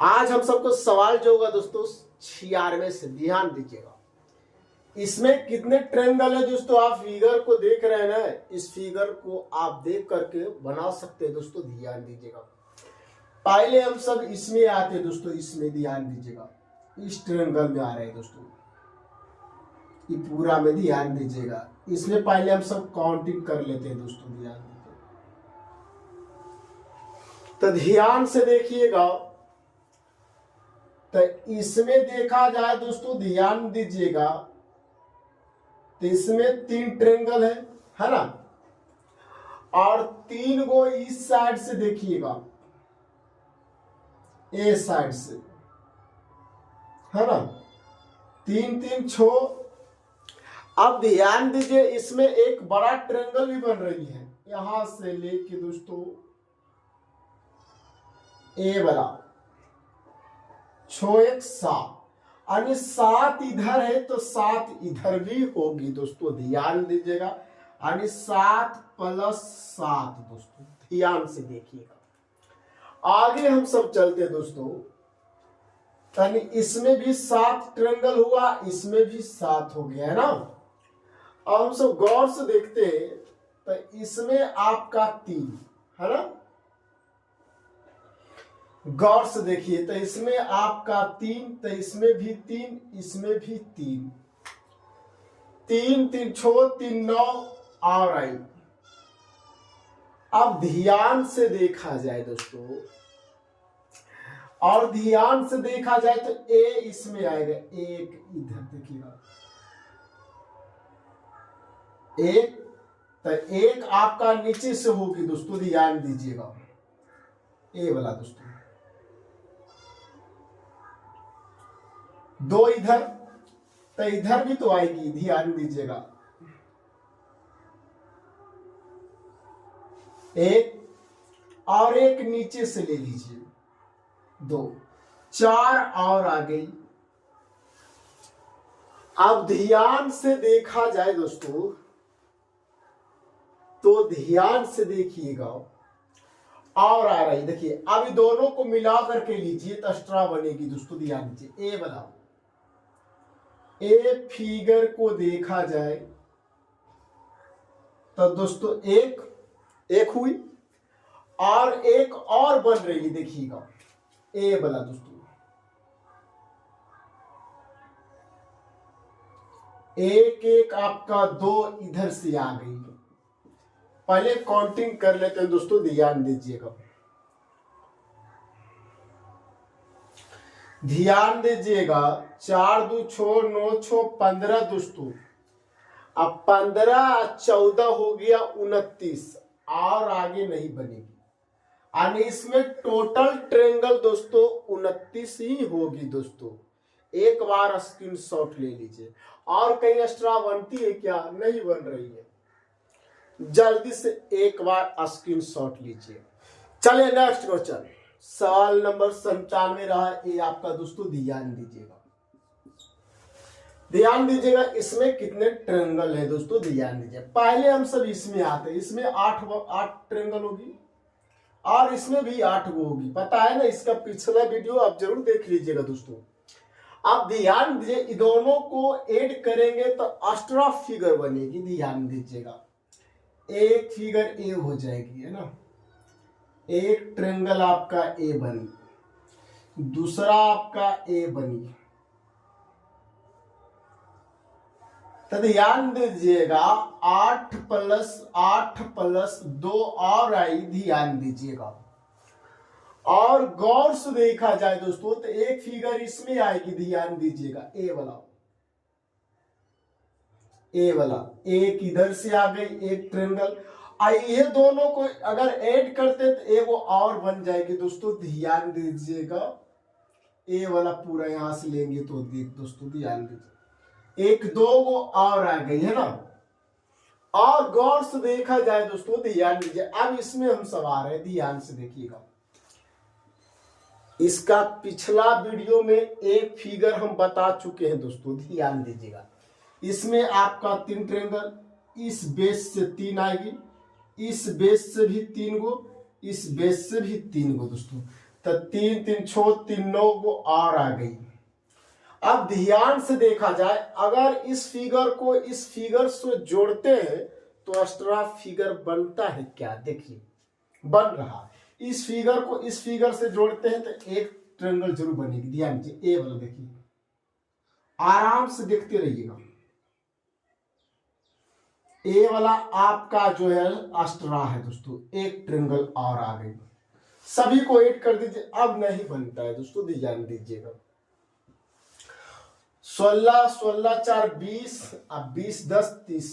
आज हम सबको सवाल जो होगा दोस्तों 96 से, ध्यान दीजिएगा। इसमें कितने ट्रायंगल है दोस्तों, आप फिगर को देख रहे हैं ना, इस फिगर को आप देख करके बना सकते हैं दोस्तों, ध्यान दीजिएगा। पहले हम सब इसमें आते हैं दोस्तों, इसमें ध्यान दीजिएगा, इस ट्रायंगल में आ रहे हैं दोस्तों, ये पूरा में ध्यान दीजिएगा। इसमें पहले हम सब काउंटिंग कर लेते हैं दोस्तों, ध्यान दीजिएगा। तो ध्यान से देखिएगा, तो इसमें देखा जाए दोस्तों, ध्यान दीजिएगा, तो इसमें 3 ट्रायंगल है ना, और 3 गो इस साइड से देखिएगा, ए साइड से, है ना, 3 3 6। अब ध्यान दीजिए, इसमें एक बड़ा ट्रायंगल भी बन रही है, यहां से लेके दोस्तों ए वाला 6 1 7, यानी 7 इधर है तो 7 इधर भी होगी दोस्तों, ध्यान दीजिएगा, यानी 7 + 7 दोस्तों, ध्यान से देखिएगा। आगे हम सब चलते दोस्तों, यानी इसमें भी 7 ट्रायंगल हुआ, इसमें भी 7 हो गया है ना। अब हम सब गौर से देखते हैं, तो इसमें आपका 3 है ना, गौर से देखिए, तो इसमें आपका 3, तो इसमें भी 3, इसमें भी 3 3 3 6 3 9 और आई। अब ध्यान से देखा जाए दोस्तों, और ध्यान से देखा जाए तो ए इसमें आएगा, एक इधर देखिएगा, एक, तो एक आपका नीचे से होगी दोस्तों, ध्यान दीजिएगा, ए वाला दोस्तों, 2 इधर, तो इधर भी तो आएगी, ध्यान दीजिएगा, एक और एक नीचे से ले लीजिए, 2 4 और आ गई। अब ध्यान से देखा जाए दोस्तों, तो ध्यान से देखिएगा, और आ रही देखिए, अब दोनों को मिला करके लीजिए तो एक्स्ट्रा बनेगी दोस्तों, ध्यान दीजिए, ए वाला, ए फिगर को देखा जाए तो दोस्तों एक हुई, और एक और बन रही है, देखिएगा, ए वाला दोस्तों, एक एक आपका 2 इधर से आ गई। पहले काउंटिंग कर लेते हैं दोस्तों, ध्यान दीजिएगा, ध्यान दीजिएगा, 4 2 6 9 6 15 दोस्तों, अब 15 14 हो गया 29, और आगे नहीं बनेगी, यानी इसमें टोटल ट्रायंगल दोस्तों 29 ही होगी दोस्तों। एक बार स्क्रीनशॉट ले लीजिए, और कहीं एक्स्ट्रा बनती है क्या, नहीं बन रही है, जल्दी से एक बार स्क्रीनशॉट लीजिए। चलिए नेक्स्ट क्वेश्चन, सवाल नंबर 97 रहा, ये आपका दोस्तों, ध्यान दीजिएगा, ध्यान दीजिएगा, इसमें कितने ट्रायंगल है दोस्तों, ध्यान दीजिए। पहले हम सब इसमें आते हैं, इसमें 8 ट्रायंगल होगी, और इसमें भी 8 गो होगी, पता है ना, इसका पिछला वीडियो आप जरूर देख लीजिएगा दोस्तों। आप ध्यान दीजिए, दोनों को ऐड करेंगे तो एक्स्ट्रा फिगर बनेगी, ध्यान दीजिएगा, एक फिगर ए हो जाएगी, है ना, एक ट्रायंगल आपका ए बनी, दूसरा आपका ए बनी, तो ध्यान दीजिएगा, 8 + 8 + 2 और आई, ध्यान दीजिएगा, और गौर से देखा जाए दोस्तों, तो एक फिगर इसमें आएगी, ध्यान दीजिएगा, ए वाला, एक इधर से आ गई, एक ट्रायंगल, ये दोनों को अगर ऐड करते तो एगो और बन जाएगी दोस्तों, ध्यान दीजिएगा, ए वाला पूरा यहां से लेंगे तो देख दोस्तों, ध्यान दीजिए, 1 2 गो और आ गई, है ना, और गौर से देखा जाए दोस्तों, ध्यान दीजिए, अब इसमें हम सब आ रहे हैं, ध्यान से देखिएगा, इसका पिछला वीडियो में एक फिगर हम बता चुके हैं दोस्तों, ध्यान दीजिएगा, इसमें आपका 3 ट्रायंगल, इस बेस से 3 आएगी, इस बेस से भी 3 गो, इस बेस से भी 3 गो दोस्तों, तो 3 3 6 3 9 वो और आ गई। अब ध्यान से देखा जाए, अगर इस फिगर को इस फिगर से जोड़ते हैं तो एक्स्ट्रा फिगर बनता है क्या? देखिए बन रहा। इस फिगर को इस फिगर से जोड़ते हैं तो एक ट्रायंगल जरूर बनेगी। ध्यान दीजिए, ए वाला देखिए, आराम से देखते रहिएगा। ए वाला आपका जो है एक्स्ट्रा है दोस्तों, एक ट्रायंगल और आ गई। सभी को ऐड कर दीजिए, अब नहीं बनता है दोस्तों, ध्यान दीजिएगा। 16 16 4 20, अब 20 10 30,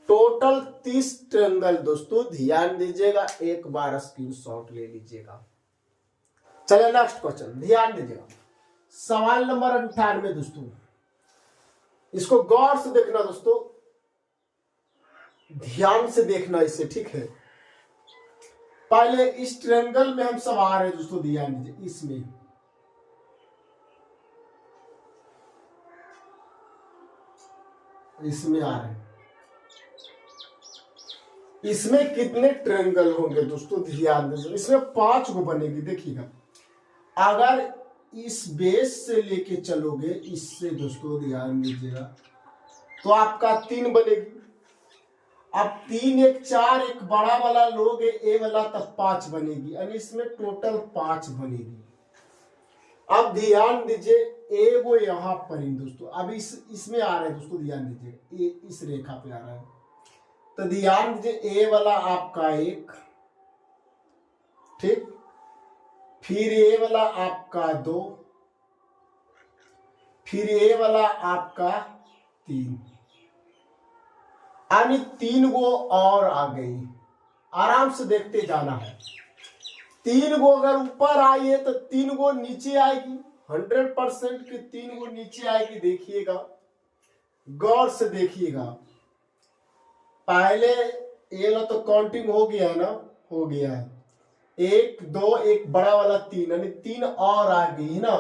टोटल 30 ट्रायंगल दोस्तों, ध्यान दीजिएगा। एक बार स्क्रीनशॉट ले लीजिएगा। चलिए नेक्स्ट क्वेश्चन, ध्यान दीजिएगा। सवाल नंबर 98 दोस्तों, इसको गौर से देखना दोस्तों, ध्यान से देखना इसे, ठीक है। पहले इस ट्रायंगल में हम सब आ रहे हैं दोस्तों, ध्यान दीजिए। इसमें आ रहे हैं। इसमें कितने ट्रायंगल होंगे दोस्तों? ध्यान दीजिए, इसमें 5 गो बनेगी। देखिएगा, अगर इस बेस से लेके चलोगे, इससे दोस्तों ध्यान दीजिएगा, तो आपका 3 बनेगी। अब 3 1 4, एक बड़ा वाला लोगे ए वाला, तब 5 बनेगी, यानी इसमें टोटल 5 बनेगी। अब ध्यान दीजिए, ए वो यहां पर ही दोस्तों, अब इसमें आ रहे हैं दोस्तों, ध्यान दीजिए, ए इस रेखा पे आ रहा है, तो ध्यान दीजिए, ए वाला आपका 1, ठीक, फिर ए वाला आपका 2, फिर ए वाला आपका 3, यानी 3 गो और आ गई। आराम से देखते जाना है। 3 गो अगर ऊपर आई है तो 3 गो नीचे आएगी, 100% की 3 गो नीचे आएगी। देखिएगा, गौर से देखिएगा। पहले ये लो तो काउंटिंग हो गया है ना, हो गया है। 1 2, एक बड़ा वाला 3, यानी 3 और आ गई है ना।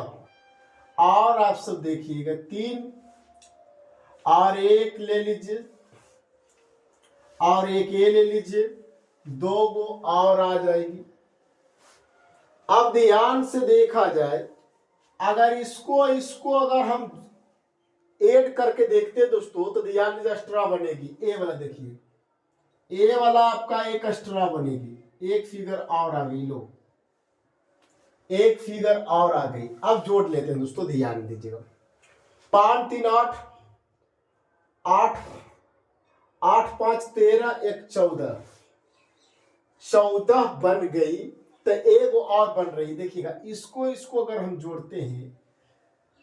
और आप सब देखिएगा, 3 और 1 ले लीजिए, और एक ये ले लीजिए, 2 गो और आ जाएगी। अब ध्यान से देखा जाए, अगर इसको अगर हम ऐड करके देखते दोस्तों, तो ध्यान दीजिए, एक्स्ट्रा बनेगी। ए वाला देखिए, ए वाला आपका एक एक्स्ट्रा बनेगी, एक फिगर और आ गई। लो, एक फिगर और आ गई। अब जोड़ लेते हैं दोस्तों, ध्यान दीजिएगा। 5 3 8, 8 8 5 13, 1 14, 14 बन गई। तो एक और बन रही, देखिएगा। इसको अगर हम जोड़ते हैं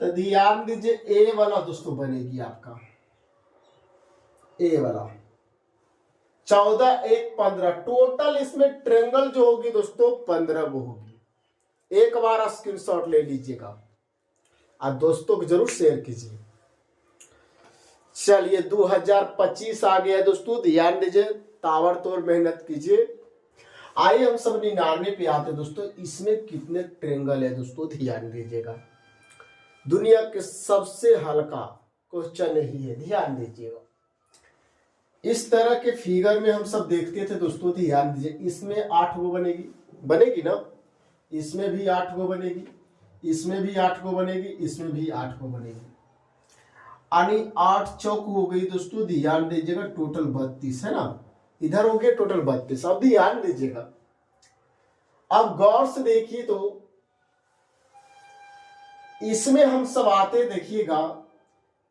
तो ध्यान दीजिए, ए वाला दोस्तों बनेगी आपका, ए वाला 14 1 15, टोटल इसमें ट्रायंगल जो होगी दोस्तों 15 वो होगी। एक बार स्क्रीनशॉट ले लीजिएगा और दोस्तों को जरूर शेयर कीजिए। चलिए 2025 आ गया दोस्तों, ध्यान दीजिए, ताबड़तोड़ मेहनत कीजिए। आइए हम सब 99 पे आते हैं दोस्तों। इसमें कितने ट्रायंगल है दोस्तों? ध्यान दीजिएगा, दुनिया के सबसे हल्का क्वेश्चन ही है, ध्यान दीजिएगा। इस तरह के फिगर में हम सब देखते थे दोस्तों, ध्यान दीजिए। इसमें 8 गो बनेगी ना, इसमें भी 8 गो बनेगी, इसमें भी 8 गो बनेगी, इसमें भी 8 गो बनेगी, यानी 8 चौक हो गई दोस्तों। ध्यान दीजिएगा, टोटल 32 है ना, इधर हो गए टोटल 32। अब ध्यान दीजिएगा, अब गौर से देखिए, तो इसमें हम सब आते देखिएगा,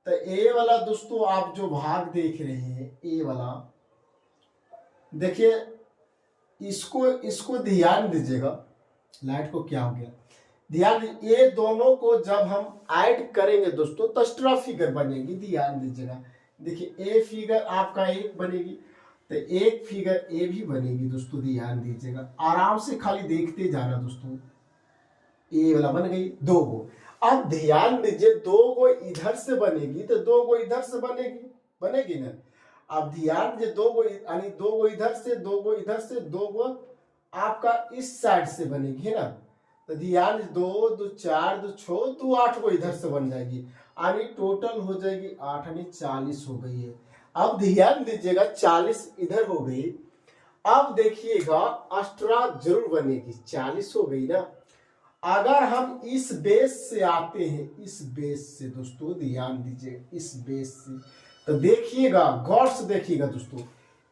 तो ए वाला दोस्तों आप जो भाग देख रहे हैं, ए वाला देखिए, इसको ध्यान दीजिएगा। लाइट को क्या हो गया? ध्यान, ये दोनों को जब हम ऐड करेंगे दोस्तों तो एक्स्ट्रा फिगर बनेगी। ध्यान दीजिएगा, देखिए, ए फिगर आपका 1 बनेगी, तो एक फिगर ए भी बनेगी दोस्तों। ध्यान दीजिएगा, आराम से खाली देखते जाना दोस्तों। ए वाला बन गई 2 गो। अब ध्यान दीजिए, 2 गो इधर से बनेगी तो 2 गो इधर से बनेगी ना। अब ध्यान दीजिए, 2 गो यानी 2 गो इधर से, 2 गो इधर से, 2 गो आपका इस साइड से बनेगी, है ना। तो ध्यान, 2 2 4 2 6 2 8 गो इधर से बन जाएगी, यानी टोटल हो जाएगी 8, यानी 40 हो गई है। अब ध्यान दीजिएगा, 40 इधर हो गई, अब देखिएगा एक्स्ट्रा जरूर बनेगी, 40 हो गई ना। अगर हम इस बेस से आते हैं, इस बेस से दोस्तों ध्यान दीजिए, इस बेस से, तो देखिएगा गौर से देखिएगा दोस्तों,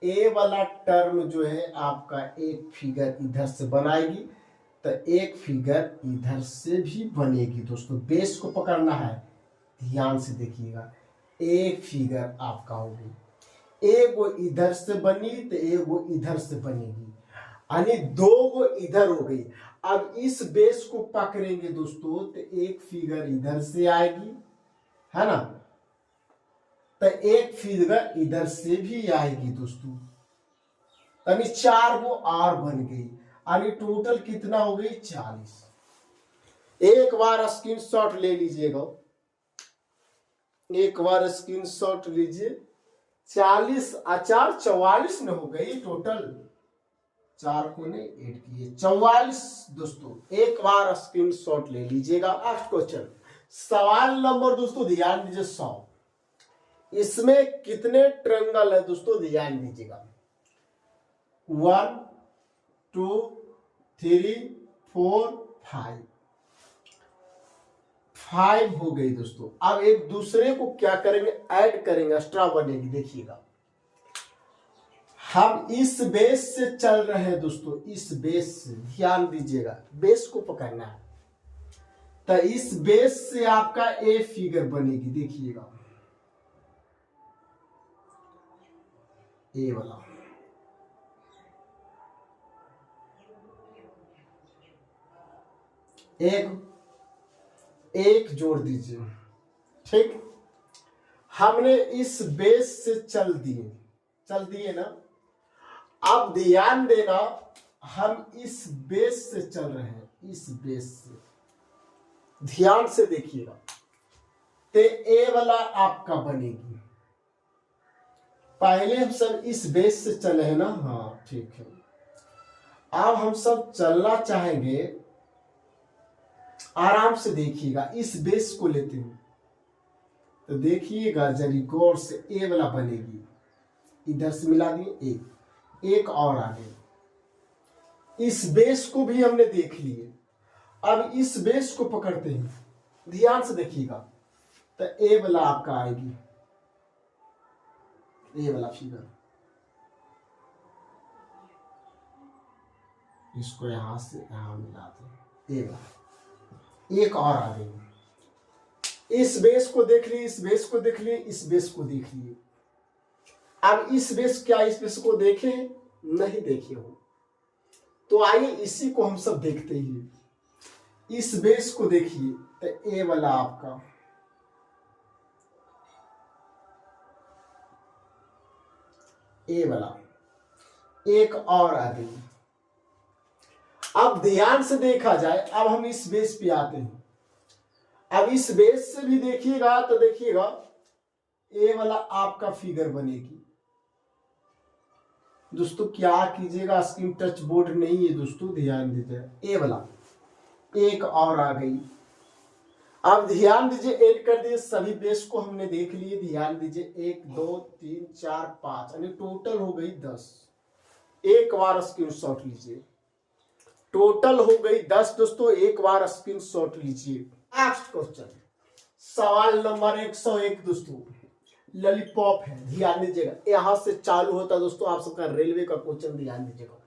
ए वाला टर्म जो है आपका एक फिगर इधर से बनाएगी, तो एक फिगर इधर से भी बनेगी दोस्तों। बेस को पकड़ना है, ध्यान से देखिएगा, एक फिगर आपका होगी, एक वो इधर से बनी तो एक वो इधर से बनेगी, यानी दो वो इधर हो गई। अब इस बेस को पकड़ेंगे दोस्तों तो एक फिगर इधर से आएगी, है ना, तो एक फिगर इधर से भी आएगी दोस्तों, यानी 4 वो और बन गई, यानी टोटल कितना हो गई 40। एक बार स्क्रीनशॉट ले लीजिएगा, एक बार स्क्रीनशॉट लीजिए। 40 4 44 न हो गई टोटल, 4 को ने 8 किए 44 दोस्तों। एक बार स्क्रीनशॉट ले लीजिएगा। नेक्स्ट क्वेश्चन, सवाल नंबर दोस्तों ध्यान दीजिए 100। इसमें कितने ट्रायंगल है दोस्तों, ध्यान दीजिएगा। 1 2 3 4 5 हो गई दोस्तों। अब एक दूसरे को क्या करेंगे, ऐड करेंगे, एक्स्ट्रा बनेगी। देखिएगा हम इस बेस से चल रहे हैं दोस्तों, इस बेस से, ध्यान दीजिएगा, बेस को पकड़ना है, तो इस बेस से आपका ए फिगर बनेगी। देखिएगा ए वाला, एक जोड़ दीजिए, ठीक। हमने इस बेस से चल दिए ना। अब ध्यान देना, हम इस बेस से चल रहे हैं, इस बेस से, ध्यान से देखिएगा, तो ए वाला आपका बनेगी। पहले हम सब इस बेस से चले हैं ना, हाँ ठीक है। अब हम सब चलना चाहेंगे, आराम से देखिएगा, इस बेस को लेते हैं, तो देखिएगा जरी गौर से, ए वाला बनेगी, इधर से मिला दिए, एक और आ गई। इस बेस को भी हमने देख लिए। अब इस बेस को पकड़ते हैं, ध्यान से देखिएगा, तो ए वाला आपका आएगी, ए वाला फिगर, इसको यहां से यहां मिलाते हैं, ए वाला, एक और आ गई। इस बेस को देख लिए, इस बेस को देख लिए, इस बेस को देख लिए। अब इस बेस, क्या इस बेस को देखे नहीं देखे हो, तो आइए इसी को हम सब देखते ही। इस बेस को देखिए, तो ए वाला आपका, ए वाला, एक और आ गई। अब ध्यान से देखा जाए, अब हम इस बेस पे आते हैं। अब इस बेस से भी देखिएगा, तो देखिएगा ए वाला आपका फिगर बनेगी दोस्तों। क्या कीजिएगा, स्क्रीन टच बोर्ड नहीं है दोस्तों, ध्यान दीजिए, ए वाला एक और आ गई। अब ध्यान दीजिए, ऐड कर दिए, सभी बेस को हमने देख लिए। ध्यान दीजिए, 1 2 3 4 5, यानी टोटल हो गई 10। एक बार स्क्रीनशॉट लीजिए, टोटल हो गई 10 दोस्तों। एक बार स्क्रीनशॉट लीजिए। नेक्स्ट क्वेश्चन, सवाल नंबर 101 दोस्तों, लॉलीपॉप है, ध्यान दीजिएगा। यहां से चालू होता है दोस्तों आप सबका रेलवे का क्वेश्चन, ध्यान दीजिएगा।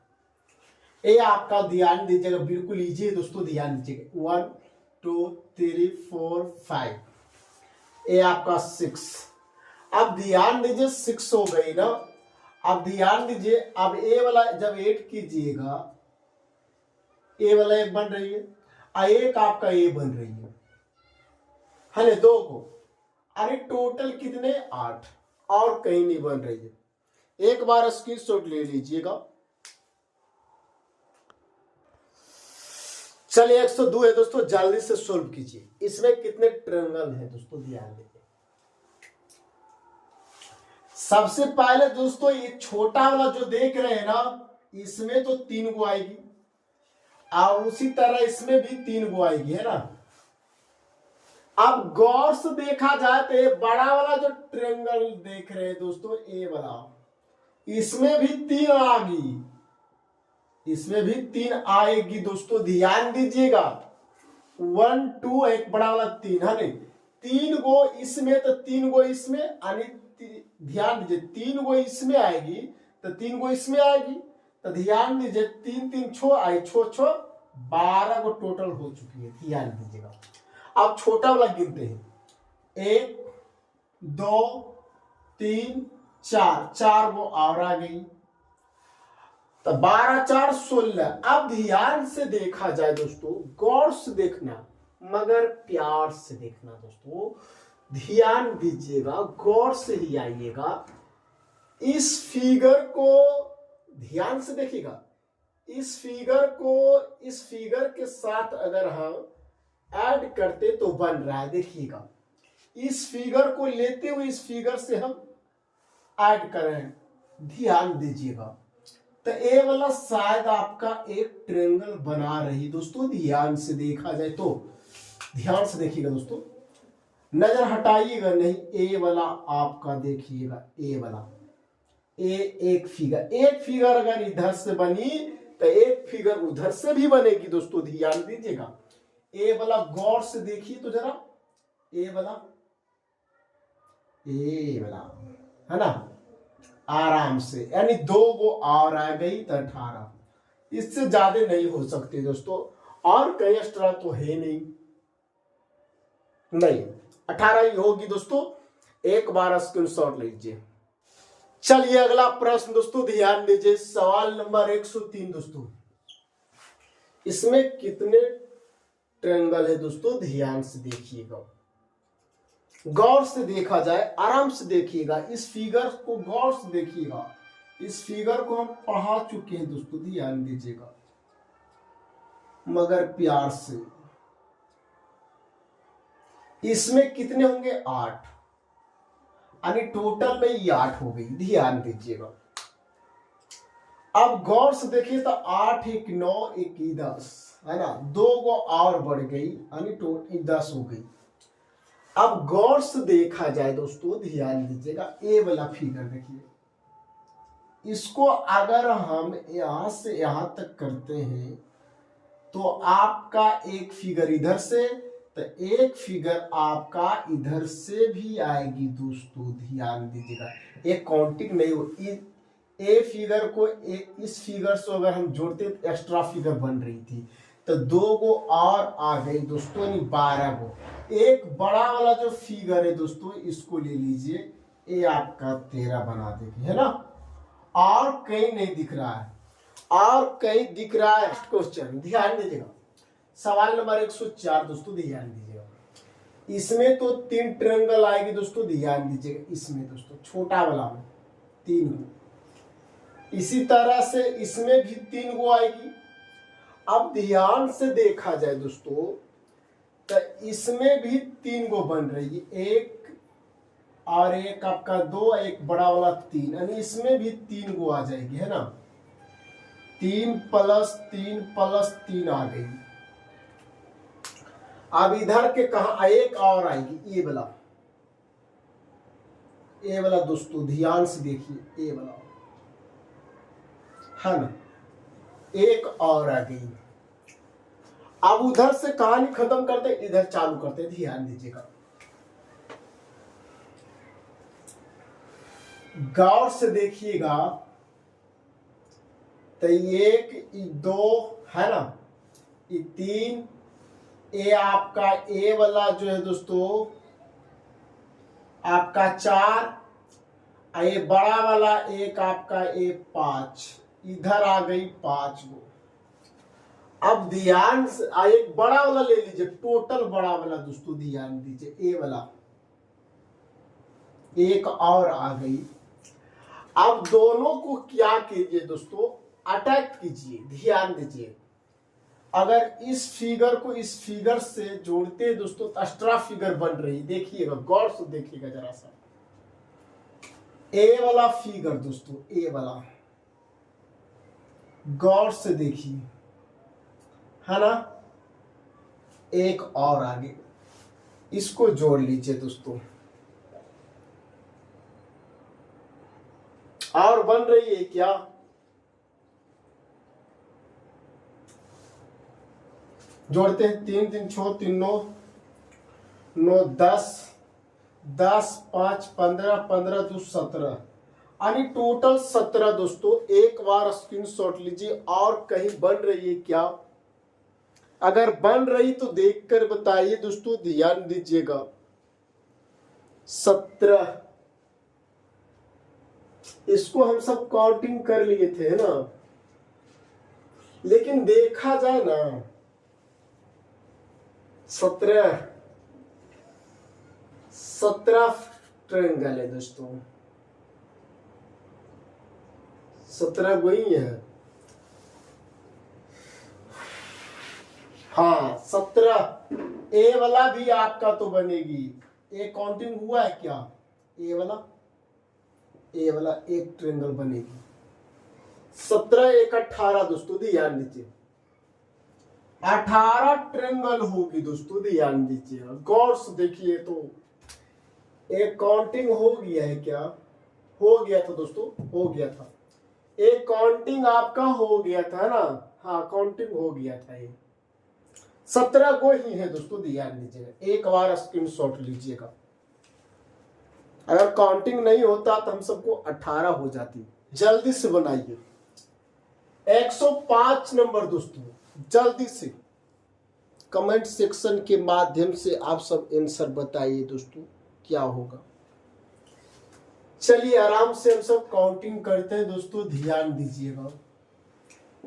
ये आपका ध्यान दीजिएगा, बिल्कुल इजी है दोस्तों, ध्यान दीजिएगा। 1 2 3 4 5, ये आपका 6। अब ध्यान दीजिए, 6 हो गई ना। अब ध्यान दीजिए, अब ए वाला जब 8 कीजिएगा, ए वाला एक बन रही है, एक आपका ए बन रही है ना, 2 को, अरे टोटल कितने 8, और कहीं नहीं बन रही है। एक बार स्क्रीनशॉट ले लीजिएगा। चलिए 102 है दोस्तों, जल्दी से सोल्व कीजिए। इसमें कितने ट्रायंगल है दोस्तों, ध्यान दीजिए। सबसे पहले दोस्तों ये छोटा वाला जो देख रहे हैं ना, इसमें तो 3 गो आएगी, और उसी तरह इसमें भी 3 गो आएगी, है ना। अब गौर से देखा जाए तो ये बड़ा वाला जो ट्रायंगल देख रहे हैं दोस्तों, ए वाला, इसमें भी 3 आ गई, इसमें भी 3 आएगी दोस्तों, ध्यान दीजिएगा। 1 2 एक बड़ा वाला 3 है नहीं, 3 गो इसमें तो 3 गो इसमें, यानी ध्यान दीजिए 3 गो इसमें आएगी तो 3 गो इसमें आएगी, तो ध्यान दीजिए 3 3 छो आई, छो छो 12 गो टोटल हो चुकी है, ध्यान दीजिएगा। अब छोटा वाला गिनते हैं, 1 2 3 4, 4 गो और आ गई, तो 12 4 16। अब ध्यान से देखा जाए दोस्तों, गौर से देखना मगर प्यार से देखना दोस्तों, ध्यान दीजिएगा, गौर से ही आइएगा। इस फिगर को ध्यान से देखिएगा, इस फिगर को इस फिगर के साथ अगर हम ऐड करते तो बन रहा है, देखिएगा इस फिगर को लेते हुए इस फिगर से हम ऐड करें, ध्यान दीजिएगा, तो ए वाला शायद आपका एक ट्रायंगल बना रही दोस्तों, ध्यान से देखा जाए तो, ध्यान से देखिएगा दोस्तों, नजर हटाइएगा नहीं, ए वाला आपका देखिएगा, ए वाला एक फिगर अगर इधर से बनी तो एक फिगर उधर से भी बनेगी दोस्तों, ध्यान दीजिएगा। ए वाला गौर से देखिए तो जरा, ए वाला है ना, आराम से, यानी 2 गो और आ गई तो 18, इससे ज्यादा नहीं हो सकते दोस्तों, और कई एक्स्ट्रा तो है नहीं 18 ही होगी दोस्तों, एक बार स्क्रीनशॉट लीजिए। चलिए अगला प्रश्न दोस्तों, ध्यान दीजिए, सवाल नंबर 103 दोस्तों, इसमें कितने ट्रायंगल है दोस्तों, ध्यान से देखिएगा, गौर से देखा जाए, आराम से देखिएगा, इस फिगर को गौर से देखिएगा, इस फिगर को हम पढ़ा चुके हैं दोस्तों, ध्यान दीजिएगा मगर प्यार से। इसमें कितने होंगे, 8, यानी टोटल में ये 8 हो गई, ध्यान दीजिएगा। अब गौर से देखिए तो 8 1 9 1 10 है ना, 2 गो और बढ़ गई, यानी टोटल 10 हो गई। अब गौर से देखा जाए दोस्तों, ध्यान दीजिएगा, ए वाला फिगर देखिए, इसको अगर हम यहां से यहां तक करते हैं तो आपका एक फिगर इधर से, तो एक फिगर आपका इधर से भी आएगी दोस्तों, ध्यान दीजिएगा, एक काउंटिंग नहीं हो, ए फिगर को इस फिगर से अगर हम जोड़ते तो एक्स्ट्रा फिगर बन रही थी, तो 2 गो और आ गई दोस्तों, यानी 12 गो। एक बड़ा वाला जो फिगर है दोस्तों, इसको ले लीजिए, ये आपका 13 बना देगी, है ना, और कहीं नहीं दिख रहा है, और कहीं दिख रहा है। क्वेश्चन ध्यान दीजिएगा, सवाल नंबर 104 दोस्तों, ध्यान दीजिएगा, इसमें तो 3 ट्रायंगल आएगी दोस्तों, ध्यान दीजिएगा, इसमें दोस्तों छोटा वाला में 3 गो, इसी तरह से इसमें भी 3 गो आएगी। अब ध्यान से देखा जाए दोस्तों, तो इसमें भी 3 गो बन रही है, एक और एक आपका 2, एक बड़ा वाला 3, यानी इसमें भी 3 गो आ जाएगी, है ना, 3 + 3 + 3 आ गई। अब इधर के कहा एक और आएगी, ए वाला दोस्तों, ध्यान से देखिए, ए वाला है ना, एक और आ गई। अब उधर से कहानी खत्म करते, इधर चालू करते, ध्यान दीजिएगा, गौर से देखिएगा, तो 1 2 है ना, 3, ए आपका ए वाला जो है दोस्तों आपका 4, ये बड़ा वाला एक आपका ए 5, इधर आ गई 5 गो। अब ध्यान से एक बड़ा वाला ले लीजिए, टोटल बड़ा वाला दोस्तों, ध्यान दीजिए, ए वाला एक और आ गई। अब दोनों को क्या कीजिए दोस्तों, अटैक कीजिए, ध्यान दीजिए, अगर इस फिगर को इस फिगर से जोड़ते दोस्तों तो एक्स्ट्रा फिगर बन रही, देखिएगा, गौर से देखिएगा जरा सा, ए वाला फिगर दोस्तों, ए वाला गौर से देखिए, है ना, एक और आगे, इसको जोड़ लीजिए दोस्तों, और बन रही है क्या, जोड़ते हैं, 3 3 6 3 9 9 10 10 5 15 15 2 17 यानी टोटल 17 दोस्तों। एक बार स्क्रीनशॉट लीजिए। और कहीं बन रही है क्या? अगर बन रही तो देखकर बताइए दोस्तों, ध्यान दीजिएगा। 17, इसको हम सब काउंटिंग कर लिए थे ना, लेकिन देखा जाए ना 17 ट्रायंगल है दोस्तों, 17 वही है। हाँ 17। ए वाला भी आपका तो बनेगी। ए काउंटिंग हुआ है क्या? ए वाला एक ट्रायंगल बनेगी। 17 1 18 दोस्तों, ध्यान दीजिए। 18 ट्रायंगल होगी दोस्तों, ध्यान दीजिए। गौर से देखिए तो एक काउंटिंग हो गया है क्या? हो गया था दोस्तों, हो गया था। एक काउंटिंग आपका हो गया था ना? हाँ काउंटिंग हो गया था। ये 17 को ही है दोस्तों, ध्यान दीजिएगा। एक बार स्क्रीनशॉट लीजिएगा। अगर काउंटिंग नहीं होता तो हम सबको 18 हो जाती। जल्दी से बनाइए। 105 नंबर दोस्तों, जल्दी से कमेंट सेक्शन के माध्यम से आप सब आंसर बताइए दोस्तों, क्या होगा। चलिए आराम से हम सब काउंटिंग करते हैं दोस्तों, ध्यान दीजिएगा।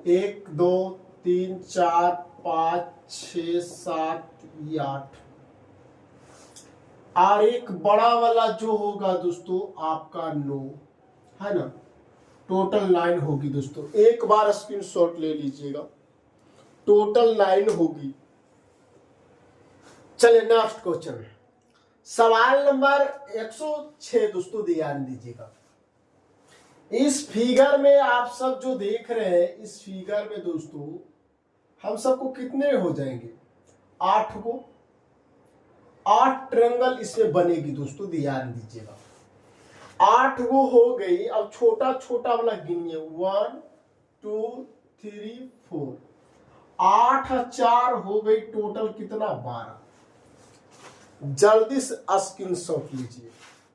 1 2 3 4 5 6 7 8। और एक बड़ा वाला जो होगा दोस्तों आपका 9 है ना। टोटल 9 होगी दोस्तों। एक बार स्क्रीनशॉट ले लीजिएगा। टोटल 9 होगी। चलिए नेक्स्ट क्वेश्चन, सवाल नंबर 106 दोस्तों, ध्यान दीजिएगा। इस फिगर में आप सब जो देख रहे हैं, इस फिगर में दोस्तों हम सबको कितने हो जाएंगे? 8 को। 8 ट्रायंगल इसमें बनेगी दोस्तों, ध्यान दीजिएगा। 8 वो हो गई। अब छोटा छोटा वाला गिनिए, 1 2 3 4। 8 और 4 हो गई, टोटल कितना? 12। जल्दी से स्क्रीनशॉट लीजिए।